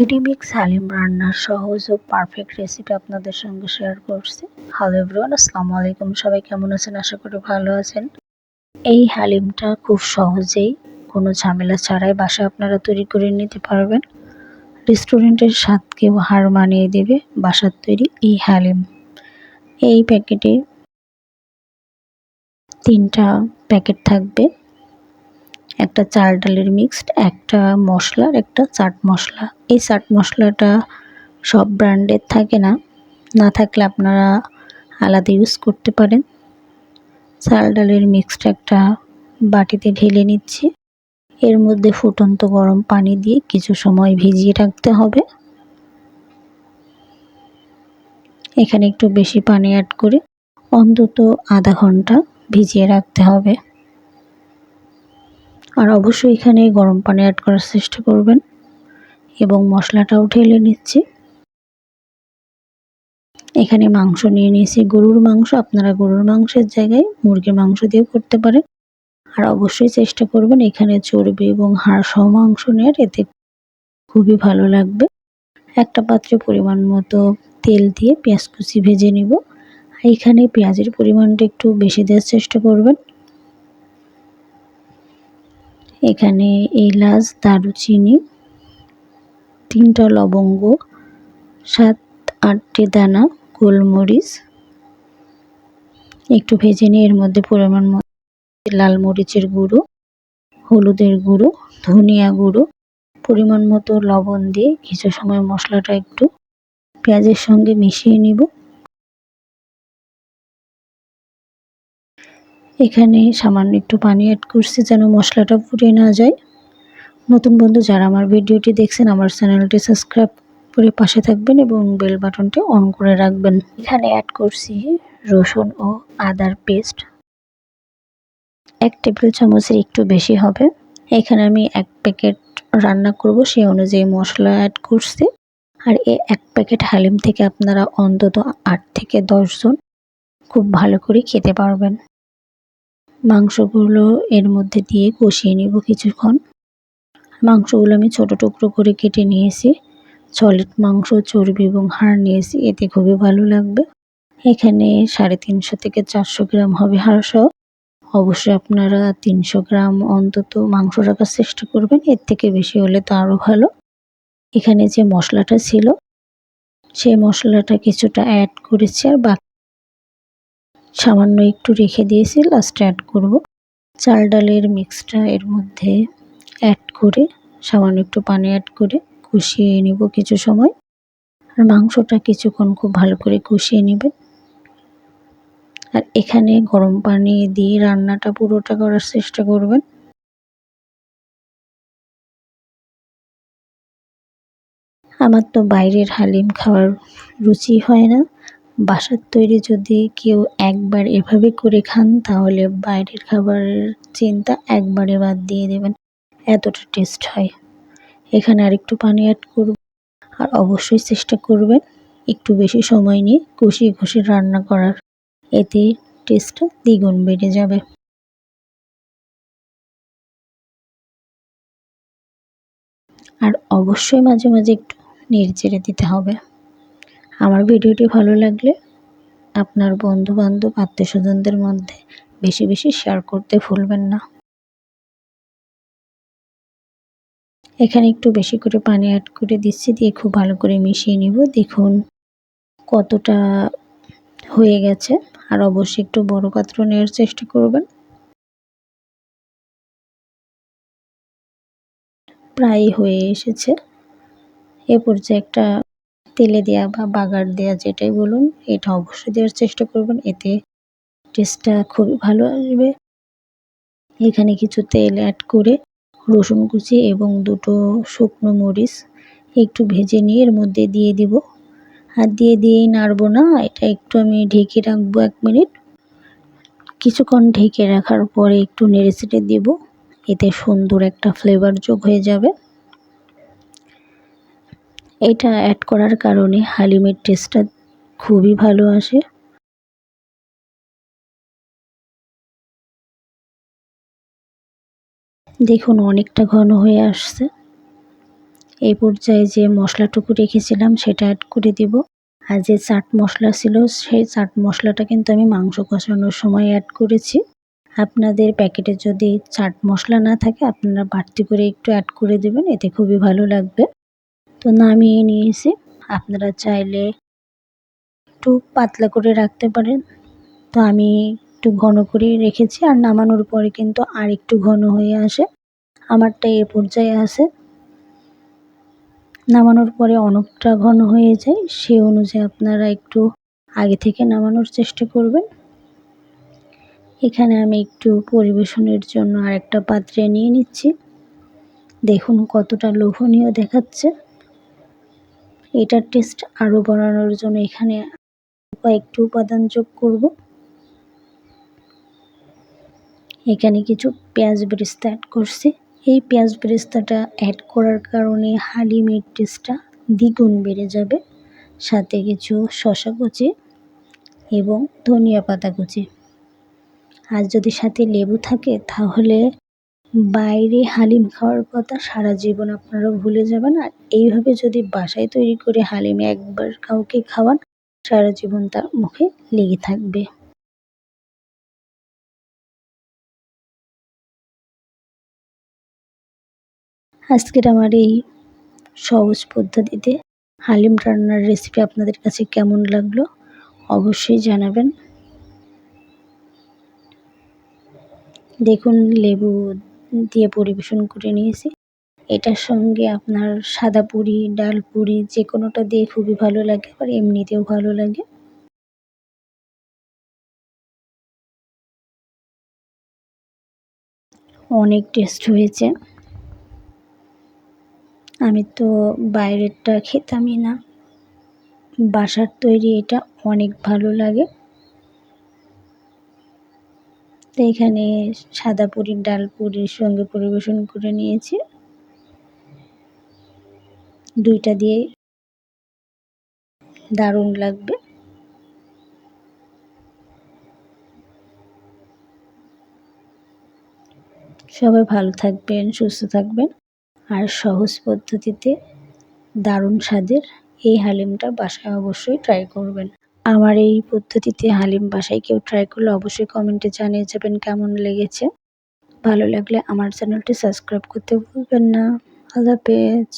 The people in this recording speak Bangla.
রেডিমিক্স হালিম রান্নার সহজ ও পারফেক্ট রেসিপি আপনাদের সঙ্গে শেয়ার করছি। হ্যালো এভরিওয়ান, আসসালামু আলাইকুম। সবাই কেমন আছেন? আশা করি ভালো আছেন। এই হালিমটা খুব সহজেই কোনো ঝামেলা ছাড়াই বাসায় আপনারা তৈরি করে নিতে পারবেন। রেস্টুরেন্টের স্বাদকেও হার মানিয়ে দেবে বাসার তৈরি এই হালিম। এই প্যাকেটে 3টা প্যাকেট থাকবে, একটা চাল ডালের মিক্সড, একটা মশলার, একটা চাট মশলা। এই চাট মশলাটা সব ব্র্যান্ডের থাকে না, না থাকলে আপনারা আলাদা ইউজ করতে পারেন। চাল ডালের মিক্সড একটা বাটিতে ঢেলে নিচ্ছি। এর মধ্যে ফুটন্ত গরম পানি দিয়ে কিছু সময় ভিজিয়ে রাখতে হবে। এখানে একটু বেশি পানি অ্যাড করে অন্তত আধা ঘন্টা ভিজিয়ে রাখতে হবে। আর অবশ্যই এখানে গরম পানি অ্যাড করার চেষ্টা করবেন। এবং মশলাটাও ঢেলে নিচ্ছি। এখানে মাংস নিয়ে নিয়েছি, গরুর মাংস। আপনারা গরুর মাংসের জায়গায় মুরগির মাংস দিয়েও করতে পারেন। আর অবশ্যই চেষ্টা করবেন এখানে চর্বি এবং হাড় সহ মাংস নেওয়ার, এতে খুবই ভালো লাগবে। একটা পাত্রে পরিমাণ মতো তেল দিয়ে পেঁয়াজ কুচি ভেজে নিব। আর এখানে পেঁয়াজের পরিমাণটা একটু বেশি দেওয়ার চেষ্টা করবেন। এখানে এলাচ, দারুচিনি, 3টা লবঙ্গ, 7-8টি দানা গোলমরিচ একটু ভেজে নিয়ে এর মধ্যে পরিমাণ মতো লাল মরিচের গুঁড়ো, হলুদের গুঁড়ো, ধনিয়া গুঁড়ো, পরিমাণ মতো লবণ দিয়ে কিছু সময় মশলাটা একটু পেঁয়াজের সঙ্গে মিশিয়ে নিব। এখানে সামান্য একটু পানি অ্যাড করছি যেন মশলাটা পুড়ে না যায়। নতুন বন্ধু যারা আমার ভিডিওটি দেখছেন, আমার চ্যানেলটি সাবস্ক্রাইব করে পাশে থাকবেন এবং বেল বাটনটি অন করে রাখবেন। এখানে অ্যাড করছি রসুন ও আদার পেস্ট, 1 টেবিল চামচের একটু বেশি হবে। এখানে আমি 1 প্যাকেট রান্না করব, সেই অনুযায়ী মশলা অ্যাড করছি। আর এই 1 প্যাকেট হালিম থেকে আপনারা অন্তত 8 থেকে 10 জন খুব ভালো করে খেতে পারবেন। মাংসগুলো এর মধ্যে দিয়ে কষিয়ে নিব কিছুক্ষণ। মাংসগুলো আমি ছোট টুকরো করে কেটে নিয়েছি। সলিড মাংস, চর্বি এবং হাড় নিয়েছি, এতে খুবই ভালো লাগবে। এখানে 350 থেকে 400 গ্রাম হবে হাড় সহ। অবশ্যই আপনারা 300 গ্রাম অন্তত মাংস রাখার চেষ্টা করবেন, এর থেকে বেশি হলে তো আরও ভালো। এখানে যে মশলাটা ছিল সেই মশলাটা কিছুটা অ্যাড করেছি, আর বাকি সামান্য একটু রেখে দিয়েছি, লাস্টে অ্যাড করব। চাল ডালের মিক্সটা এর মধ্যে অ্যাড করে সামান্য একটু পানি অ্যাড করে কষিয়ে নিব কিছু সময়। আর মাংসটা কিছুক্ষণ খুব ভালো করে কষিয়ে নেবেন। আর এখানে গরম পানি দিয়ে রান্নাটা পুরোটা করার চেষ্টা করবেন। আমার তো বাইরের হালিম খাওয়ার রুচি হয় না। বাসার তৈরি যদি কেউ একবার এভাবে করে খান, তাহলে বাইরের খাবারের চিন্তা একবারে বাদ দিয়ে দেবেন, এতটা টেস্ট হয়। এখানে আরেকটু পানি অ্যাড করব। আর অবশ্যই চেষ্টা করবেন একটু বেশি সময় নিয়ে কষিয়ে কষিয়ে রান্না করার, এতে টেস্টটা দ্বিগুণ বেড়ে যাবে। আর অবশ্যই মাঝে মাঝে একটু নেড়েচেড়ে দিতে হবে। আমার ভিডিওটি ভালো লাগলে আপনার বন্ধু বান্ধব, আত্মীয় স্বজনদের মধ্যে বেশি বেশি শেয়ার করতে ভুলবেন না। এখানে একটু বেশি করে পানি অ্যাড করে দিচ্ছি, দিয়ে খুব ভালো করে মিশিয়ে নিব। দেখুন কতটা হয়ে গেছে। আর অবশ্যই একটু বড় পাত্র নেওয়ার চেষ্টা করবেন। প্রায় হয়ে এসেছে। এ পর্যায়ে একটা তেলে দেওয়া বা বাগার দেওয়া, যেটাই বলুন, এটা অবশ্যই দেওয়ার চেষ্টা করবেন, এতে টেস্টটা খুবই ভালো আসবে। এখানে কিছু তেল অ্যাড করে রসুন কুচি এবং 2টো শুকনো মরিচ একটু ভেজে নিয়ে এর মধ্যে দিয়ে দিব। আর দিয়েই নাড়বো না, এটা একটু আমি ঢেকে রাখবো 1 মিনিট। কিছুক্ষণ ঢেকে রাখার পরে একটু নেড়েচেড়ে দিব, এতে সুন্দর একটা ফ্লেভার যোগ হয়ে যাবে। এটা অ্যাড করার কারণে হালিমের টেস্টটা খুবই ভালো আসে। দেখুন অনেকটা ঘন হয়ে আসছে। এই পর্যায়ে যে মশলাটুকু রেখেছিলাম সেটা অ্যাড করে দিব। আর যে চাট মশলা ছিল সেই চাট মশলাটা কিন্তু আমি মাংস কষানোর সময় অ্যাড করেছি। আপনাদের প্যাকেটে যদি চাট মশলা না থাকে আপনারা বাড়তি করে একটু অ্যাড করে দেবেন, এতে খুবই ভালো লাগবে। তো নামিয়ে নিয়েছি। আপনারা চাইলে একটু পাতলা করে রাখতে পারেন, তো আমি একটু ঘন করেই রেখেছি। আর নামানোর পরে কিন্তু আর একটু ঘন হয়ে আসে। আমারটা এ পর্যায়ে আছে। নামানোর পরে অনেকটা ঘন হয়ে যায়, সে অনুযায়ী আপনারা একটু আগে থেকে নামানোর চেষ্টা করবেন। এখানে আমি একটু পরিবেশনের জন্য আরেকটা পাত্রে নিয়ে নিচ্ছি। দেখুন কতটা লোভনীয় দেখাচ্ছে। এটার টেস্ট আরও বাড়ানোর জন্য এখানে কয়েকটি উপাদান যোগ করব। এখানে কিছু পেঁয়াজ বেরেস্তা অ্যাড করছি। এই পেঁয়াজ বেরেস্তাটা অ্যাড করার কারণে হালিমের টেস্টটা দ্বিগুণ বেড়ে যাবে। সাথে কিছু শসা কুচি এবং ধনিয়া পাতা কুচি। আর যদি সাথে লেবু থাকে তাহলে বাইরে হালিম খাওয়ার কথা সারা জীবন আপনারা ভুলে যাবেন। আর এইভাবে যদি বাসায় তৈরি করে হালিম একবার কাউকে খাওয়ান, সারা জীবন তার মুখে লেগে থাকবে। আজকের আমার এই সহজ পদ্ধতিতে হালিম রান্নার রেসিপি আপনাদের কাছে কেমন লাগলো অবশ্যই জানাবেন। দেখুন লেবু দিয়ে পরিবেশন করে নিয়েছি। এটার সঙ্গে আপনার সাদা পুরি, ডাল পুরি যে কোনোটা দিয়ে খুবই ভালো লাগে, আবার এমনিতেও ভালো লাগে। অনেক টেস্ট হয়েছে। আমি তো বাইরেরটা খেতামই না, বাসার তৈরি এটা অনেক ভালো লাগে। তো এখানে সাদা পুরি, ডাল পুরির সঙ্গে পরিবেশন করে নিয়েছি। দুইটা দিয়ে দারুণ লাগবে। সবাই ভালো থাকবেন, সুস্থ থাকবেন। আর সহজ পদ্ধতিতে দারুণ স্বাদের এই হালিমটা বাসায় অবশ্যই ট্রাই করবেন। আমার এই পদ্ধতিতে হালিম বাসায় কেউ ট্রাই করলে অবশ্যই কমেন্টে জানিয়ে যাবেন কেমন লেগেছে। ভালো লাগলে আমার চ্যানেলটি সাবস্ক্রাইব করতে ভুলবেন না। আল্লাহ হাফেজ।